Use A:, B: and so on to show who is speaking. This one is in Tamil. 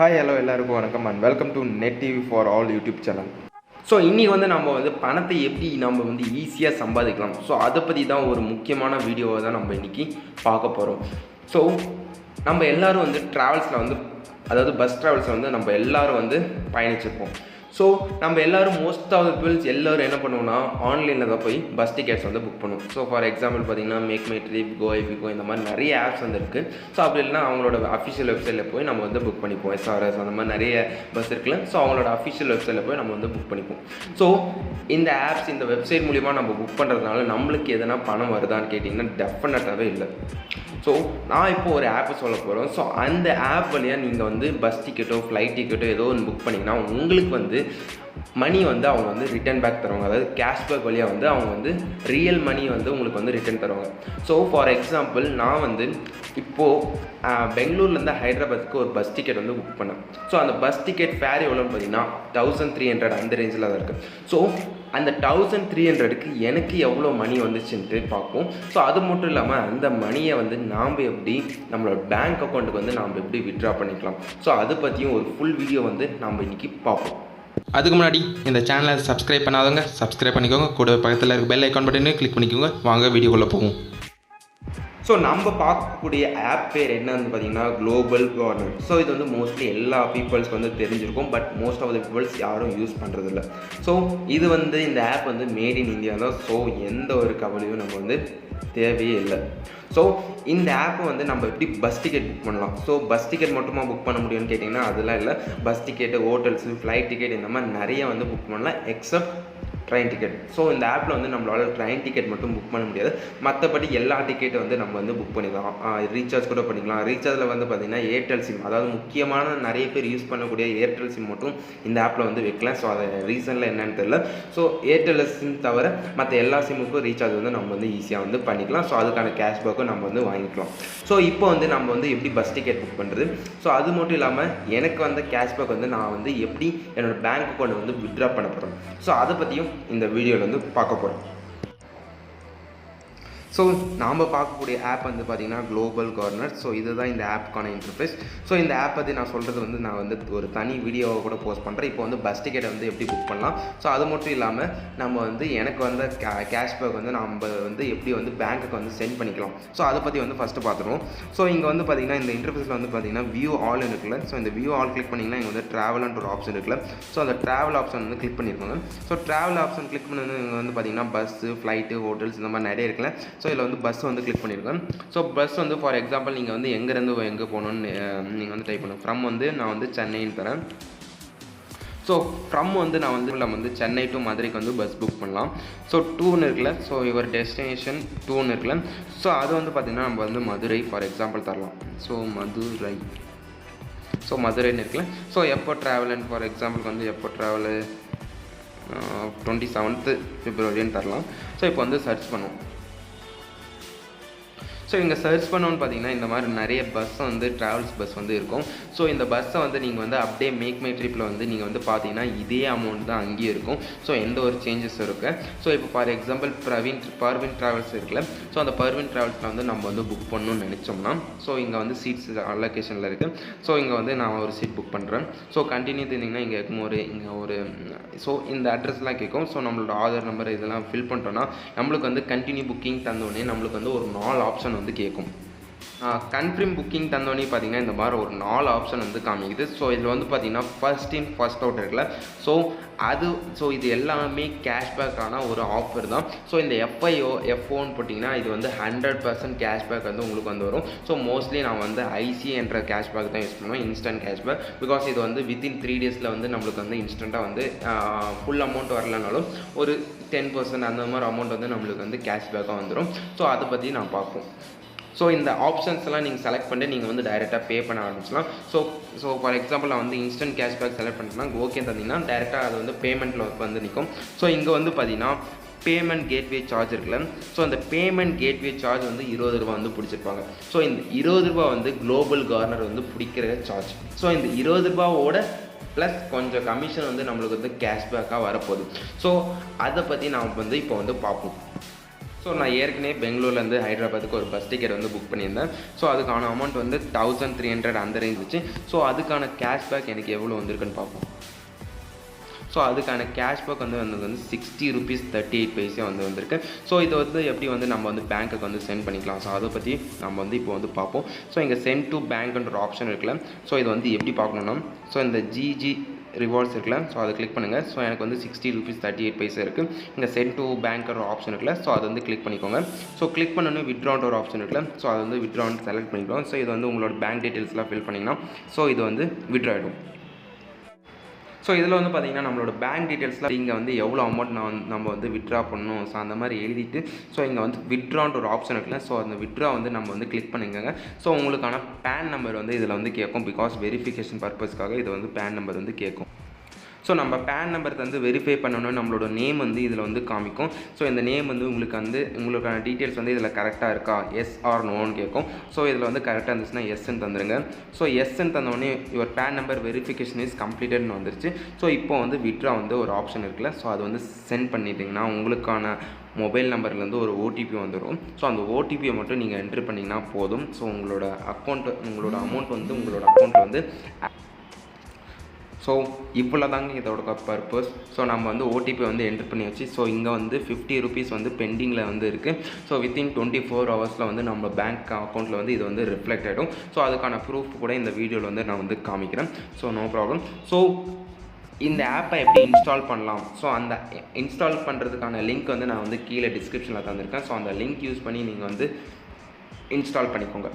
A: ஹாய் ஹலோ எல்லாருக்கும் வணக்கம் and welcome to net TV for all YouTube channel. So இன்றைக்கி நம்ம பணத்தை எப்படி நம்ம ஈஸியாக சம்பாதிக்கலாம், ஸோ அதை பற்றி தான் ஒரு முக்கியமான வீடியோவை தான் நம்ம இன்றைக்கி பார்க்க போகிறோம். ஸோ நம்ம எல்லோரும் ட்ராவல்ஸில் அதாவது பஸ் ட்ராவல்ஸில் நம்ம எல்லோரும் பயணிச்சிருப்போம். ஸோ நம்ம எல்லோரும் மோஸ்ட் ஆஃப் த பீப்புள்ஸ் எல்லோரும் என்ன பண்ணுவோம்னா ஆன்லைனில் தான் போய் பஸ் டிக்கெட்ஸ் புக் பண்ணுவோம். ஸோ ஃபார் எக்ஸாம்பிள் பார்த்தீங்கன்னா மேக் மை ட்ரிப், கோ இந்த மாதிரி நிறைய ஆப்ஸ் இருக்குது. ஸோ அப்படி இல்லைனா அவங்களோட அஃபிஷியல் வெப்சைட்டில் போய் நம்ம புக் பண்ணிப்போம். எஸ்ஆர்எஸ் அந்த மாதிரி நிறைய பஸ் இருக்குல்ல, ஸோ அவங்களோட அஃபிஷியல் வெப்சைட்டில் போய் நம்ம புக் பண்ணிப்போம். ஸோ இந்த ஆப்ஸ் இந்த வெப்சைட் மூலிமா நம்ம புக் பண்ணுறதுனால நம்மளுக்கு எதனா பணம் வருதான்னு கேட்டிங்கன்னா டெஃபினட்டாகவே இல்லை. ஸோ நான் இப்போது ஒரு ஆப்பை சொல்ல போகிறோம். ஸோ அந்த ஆப் வழியாக நீங்கள் பஸ் டிக்கெட்டோ ஃப்ளைட் டிக்கெட்டோ ஏதோ ஒன்று புக் பண்ணிங்கன்னா உங்களுக்கு மணி அவங்க ரிட்டர்ன் பேக் தருவாங்க. அதாவது கேஷ்பேக் வழியாக அவங்க ரியல் மணி உங்களுக்கு ரிட்டர்ன் தருவாங்க. ஸோ ஃபார் எக்ஸாம்பிள் நான் இப்போது பெங்களூர்லேருந்து ஹைதராபாத்துக்கு ஒரு பஸ் டிக்கெட் புக் பண்ணேன். ஸோ அந்த பஸ் டிக்கெட் ஃபேர் எவ்வளோன்னு பார்த்தீங்கன்னா 1300 அந்த ரேஞ்சில் தான் இருக்குது. ஸோ அந்த 1300க்கு எனக்கு எவ்வளோ மணி வந்துச்சுன்ட்டு பார்ப்போம். ஸோ அது மட்டும் இல்லாமல் அந்த மணியை நாம் எப்படி நம்மளோட பேங்க் அக்கௌண்ட்டுக்கு நாம் எப்படி வித்ட்ரா பண்ணிக்கலாம், ஸோ அதை பற்றியும் ஒரு ஃபுல் வீடியோ நாம் இன்றைக்கி பார்ப்போம்.
B: அதுக்கு முன்னாடி இந்த சேனலை சப்ஸ்கிரைப் பண்ணாதவங்க சப்ஸ்கிரைப் பண்ணிக்கோங்க. கூட பக்கத்தில் இருக்க பெல் ஐக்கான் பட்டனை கிளிக் பண்ணிக்கோங்க. வாங்க வீடியோக்குள்ளே போவோம்.
A: ஸோ நம்ம பார்க்கக்கூடிய ஆப் பேர் என்னன்னு பார்த்தீங்கன்னா குளோபல் கார்னர். ஸோ இது மோஸ்ட்லி எல்லா பீப்புள்ஸ்க்கு தெரிஞ்சிருக்கும், but most of the peoples யாரும் யூஸ் பண்ணுறதில்ல. ஸோ இது இந்த ஆப் மேட் இன் இந்தியா தான். ஸோ எந்த ஒரு கவலையும் நம்ம தேவையே இல்லை. ஸோ இந்த ஆப்பை நம்ம எப்படி பஸ் டிக்கெட் புக் பண்ணலாம். ஸோ பஸ் டிக்கெட் மட்டுமா புக் பண்ண முடியும்னு கேட்டிங்கன்னா அதெல்லாம் இல்லை. Bus ticket, hotels, flight ticket இந்த மாதிரி நிறைய புக் பண்ணலாம் எக்ஸப்ட் ட்ரெயின் டிக்கெட். ஸோ இந்த ஆப்பில் நம்மளால ட்ரெயின் டிக்கெட் மட்டும் புக் பண்ண முடியாது. மற்றபடி எல்லா டிக்கெட்டை நம்ம புக் பண்ணிக்கலாம். ரீசார்ஜ் கூட பண்ணிக்கலாம். ரீசார்ஜில் பார்த்திங்கன்னா ஏர்டெல் சிம், அதாவது முக்கியமான நிறைய பேர் யூஸ் பண்ணக்கூடிய ஏர்டெல் சிம் மட்டும் இந்த ஆப்பில் வைக்கலாம். ஸோ அதை ரீசனில் என்னன்னு தெரியல. ஸோ ஏர்டெல் சிம் தவிர மற்ற எல்லா சிம்முக்கும் ரீசார்ஜ் நம்ம ஈஸியாக பண்ணிக்கலாம். ஸோ அதுக்கான கேஷ்பேக்கும் நம்ம வாங்கிக்கலாம். ஸோ இப்போ நம்ம எப்படி பஸ் டிக்கெட் புக் பண்ணுறது, ஸோ அது மட்டும் இல்லாமல் எனக்கு கேஷ்பேக் நான் எப்படி என்னோடய பேங்க் அக்கௌண்ட் வித்ட்ரா பண்ண போகிறேன், ஸோ அதை பற்றியும் இந்த வீடியோவில் பார்க்க போகிறோம். ஸோ நாம் பார்க்கக்கூடிய ஆப் பார்த்திங்கன்னா குளோபல் கார்னர். ஸோ இதுதான் இந்த ஆப்புக்கான இன்டர்ஃபேஸ். ஸோ இந்த ஆப் பற்றி நான் சொல்கிறது நான் ஒரு தனி வீடியோவை கூட போஸ்ட் பண்ணுறேன். இப்போ பஸ் டிக்கெட்டை எப்படி புக் பண்ணலாம், ஸோ அது மட்டும் இல்லாமல் நம்ம எனக்கு கேஷ்பேக் நம்ம எப்படி பேங்க்குக்கு சென்ட் பண்ணிக்கலாம், ஸோ அதை பற்றி ஃபஸ்ட்டு பார்த்துருவோம். ஸோ இங்கே பார்த்திங்கன்னா இந்த இன்டர்ஃபேஸில் பார்த்திங்கன்னா வியூ ஆல் இருக்குல்ல. ஸோ இந்த வியூ ஆல் கிளிக் பண்ணிங்கன்னா இங்கே ட்ராவல்ன்ற ஒரு ஆப்ஷன் இருக்குல்ல. ஸோ அந்த ட்ராவல் ஆப்ஷன் கிளிக் பண்ணியிருக்காங்க. ஸோ ட்ராவல் ஆப்ஷன் கிளிக் பண்ணது இங்கே பார்த்திங்கன்னா பஸ்ஸு, ஃப்ளைட்டு, ஹோட்டல்ஸ் இந்த மாதிரி நிறைய இருக்குல்ல. ஸோ இதில் பஸ் கிளிக் பண்ணியிருக்கேன். ஸோ பஸ் ஃபார் எக்ஸாம்பிள் நீங்கள் எங்கேருந்து எங்கே போகணுன்னு நீங்கள் டைப் பண்ணுங்கள். ஃப்ரம் நான் சென்னைன்னு தரேன். ஸோ ஃப்ரம் நான் நம்ம சென்னை டு மதுரைக்கு பஸ் புக் பண்ணலாம். ஸோ டூன்னு இருக்குல்ல. ஸோ யுவர் டெஸ்டினேஷன் டூன்னு இருக்குல்ல. ஸோ அது பார்த்திங்கன்னா நம்ம மதுரை ஃபார் எக்ஸாம்பிள் தரலாம். ஸோ மதுரை, ஸோ மதுரைன்னு இருக்குல்ல. ஸோ எப்போ ட்ராவல்னு ஃபார் எக்ஸாம்பிளுக்கு எப்போ ட்ராவலு 27th February தரலாம். ஸோ இப்போ சர்ச் பண்ணுவோம். ஸோ இங்கே சர்ச் பண்ணோன்னு பார்த்தீங்கன்னா இந்த மாதிரி நிறைய பஸ் ட்ராவல்ஸ் பஸ் இருக்கும். ஸோ இந்த பஸ்ஸை நீங்கள் அப்படியே மேக் மை ட்ரிப்பில் நீங்கள் பார்த்தீங்கன்னா இதே அமௌண்ட் தான் அங்கேயும் இருக்கும். ஸோ எந்த ஒரு சேஞ்சஸ் இருக்குது. ஸோ இப்போ ஃபார் எக்ஸாம்பிள் பர்வின் ட்ராவல்ஸ் இருக்குல்ல. ஸோ அந்த பர்வின் ட்ராவல்ஸில் நம்ம புக் பண்ணணும்னு நினச்சோம்னா ஸோ இங்கே சீட்ஸ் அலோகேஷனில் இருக்குது. ஸோ இங்கே நான் ஒரு சீட் புக் பண்ணுறேன். ஸோ கண்டினியூ இருந்தீங்கன்னா இங்கே ஒரு ஸோ இந்த அட்ரஸ்லாம் கேட்கும். ஸோ நம்மளோட ஆதார் நம்பர் இதெல்லாம் ஃபில் பண்ணிட்டோன்னா நம்மளுக்கு கண்டினியூ புக்கிங் தந்தோடனே நம்மளுக்கு ஒரு 4 ஆப்ஷன் கேட்கும். கன்ஃபார்ம் புக்கிங் தந்தோடனே பார்த்தீங்கன்னா இந்த மாதிரி ஒரு 4 ஆப்ஷன் காமிக்குது. ஸோ இதில் பார்த்தீங்கன்னா ஃபர்ஸ்ட் இன் ஃபர்ஸ்ட் அவுட் இருக்குல்ல. ஸோ இது எல்லாமே கேஷ்பேக்கான ஒரு ஆஃபர் தான். ஸோ இந்த எஃப்ஓன்னு போட்டிங்கன்னா இது 100% கேஷ்பேக் உங்களுக்கு வரும். ஸோ மோஸ்ட்லி நான் ஐசி என்ற கேஷ்பேக் தான் யூஸ் பண்ணுவேன், இன்ஸ்டன்ட் கேஷ்பேக். பிகாஸ் இது வித்தின் 3 daysல நம்மளுக்கு இன்ஸ்டண்ட்டாக ஃபுல் அமௌண்ட் வரலனாலும் ஒரு 10% அந்த மாதிரி அமௌண்ட் நம்மளுக்கு கேஷ்பேக்காக வந்துடும். ஸோ அதை பற்றி நான் பார்ப்போம். ஸோ இந்த ஆப்ஷன்ஸ்லாம் நீங்கள் செலக்ட் பண்ணிட்டு நீங்கள் டைரெக்டாக பே பண்ண ஆரம்பிச்சலாம். ஸோ ஃபார் எக்ஸாம்பிள் நான் இன்ஸ்டன்ட் கேஷ்பேக் செலக்ட் பண்ணிட்டேன்னா ஓகே தந்தீங்கன்னா டேரெக்டாக அது பேமெண்ட்டில் நிற்கும். ஸோ இங்கே பார்த்தீங்கன்னா பேமெண்ட் கேட்வே சார்ஜ் இருக்குல்ல. ஸோ அந்த பேமெண்ட் கேட்வே சார்ஜ் 20 ரூபா பிடிச்சிருப்பாங்க. ஸோ இந்த 20 ரூபா குளோபல் கார்னர் பிடிக்கிற சார்ஜ். ஸோ இந்த 20 ரூபாவோட ப்ளஸ் கொஞ்சம் கமிஷன் நம்மளுக்கு கேஷ்பேக்காக வரப்போகுது. ஸோ அதை பற்றி நாம் இப்போ பார்ப்போம். ஸோ நான் ஏற்கனவே பெங்களூர்லேருந்து ஹைதராபாத்துக்கு ஒரு பஸ் டிக்கெட் வந்து புக் பண்ணியிருந்தேன். ஸோ அதுக்கான அமௌண்ட் வந்து 1300 அந்த ரேஞ்ச் வச்சு. ஸோ அதுக்கான கேஷ்பேக் எனக்கு எவ்வளோ வந்திருக்குன்னு பார்ப்போம். ஸோ அதுக்கான கேஷ்பேக் வந்து 60 rupees 38 paise வந்து வந்திருக்கு. ஸோ இதை வந்து எப்படி வந்து நம்ம வந்து பேங்க்குக்கு வந்து சென்ட் பண்ணிக்கலாம். ஸோ அதை பற்றி நம்ம வந்து இப்போ வந்து பார்ப்போம். ஸோ இங்கே சென்ட் டு பேங்க்ன்ற ஆப்ஷன் இருக்குல்ல. ஸோ இது வந்து எப்படி பார்க்கணுன்னா, ஸோ இந்த ஜிஜி ரிவார்ட்ஸ் இருக்குல்ல. ஸோ அதை கிளிக் பண்ணுங்கள். ஸோ எனக்கு வந்து 60 rupees 38 paise இருக்குது. இங்கே சென்ட் டு பேங்க்ன்ற ஆப்ஷன் இருக்குல்ல. ஸோ அதை வந்து கிளிக் பண்ணிக்கோங்க. ஸோ கிளிக் பண்ணணும் வித்ட்ரான்ற ஒரு ஆப்ஷன் இருக்குல்ல. ஸோ அதை வந்து வித்ட்ரான்னு செலக்ட் பண்ணிக்கலாம். ஸோ இது வந்து உங்களோட பேங்க் டீட்டெயில்ஸ்லாம் ஃபில் பண்ணிங்கன்னா ஸோ இது வந்து வித்ட்ரா ஆகிடும். ஸோ இதில் வந்து பார்த்திங்கன்னா நம்மளோட பேங்க் டீட்டெயில்ஸ்லாம் இங்கே வந்து எவ்வளோ அமௌண்ட் நம்ம வந்து வித்ட்ரா பண்ணணும். ஸோ அந்த மாதிரி எழுதிட்டு ஸோ இங்கே வந்து வித்ட்ரான்ற ஒரு ஆப்ஷன் இருக்குல்ல. ஸோ அந்த வித்ட்ரா வந்து நம்ம வந்து கிளிக் பண்ணிக்கோங்க. ஸோ உங்களுக்கான பேன் நம்பர் வந்து இதில் வந்து கேட்கும். பிகாஸ் வெரிஃபிகேஷன் பர்பஸ்க்காக இது வந்து பேன் நம்பர் வந்து கேட்கும். ஸோ நம்ம பேன் நம்பர் வந்து வெரிஃபை பண்ணணும். நம்மளோட நேம் வந்து இதில் வந்து காமிக்கும். ஸோ இந்த நேம் வந்து உங்களுக்கான டீட்டெயில்ஸ் வந்து இதில் கரெக்டாக இருக்கா, எஸ் ஆர் நோன்னு கேட்கும். ஸோ இதில் வந்து கரெக்டாக இருந்துச்சுன்னா எஸ்ன்னு தந்துடுங்க. ஸோ எஸ்ன்னு தந்தோடனே your PAN number verification is கம்ப்ளீட்டட்னு வந்துருச்சு. ஸோ இப்போ வந்து வித்ட்ரா வந்து ஒரு ஆப்ஷன் இருக்குல்ல. ஸோ அது வந்து சென்ட் பண்ணிட்டீங்கன்னா உங்களுக்கான மொபைல் நம்பர்லேருந்து ஒரு ஓடிபி வந்துடும். ஸோ அந்த ஓடிபியை மட்டும் நீங்கள் என்ட்ரு பண்ணிங்கன்னா போதும். ஸோ உங்களோட அமௌண்ட் வந்து உங்களோட அக்கௌண்ட்டில் வந்து ஸோ இவ்வளோ தாங்க இதோட பர்பஸ். ஸோ நம்ம வந்து ஓடிபி வந்து என்ட்ரு பண்ணியாச்சு. ஸோ இங்கே வந்து 50 rupees வந்து பெண்டிங்கில் வந்து இருக்குது. ஸோ வித்தின் 24 hours வந்து நம்ம பேங்க் அக்கௌண்ட்டில் வந்து இது வந்து ரிஃப்ளெக்ட் ஆகிடும். ஸோ அதுக்கான ப்ரூஃப் கூட இந்த வீடியோவில் வந்து நான் வந்து காமிக்கிறேன். So no problem. ஸோ இந்த ஆப்பை எப்படி இன்ஸ்டால் பண்ணலாம். ஸோ அந்த இன்ஸ்டால் பண்ணுறதுக்கான லிங்க் வந்து நான் வந்து கீழே டிஸ்கிரிப்ஷனில் தந்திருக்கேன். ஸோ அந்த லிங்க் யூஸ் பண்ணி நீங்கள் வந்து இன்ஸ்டால் பண்ணிக்கோங்க.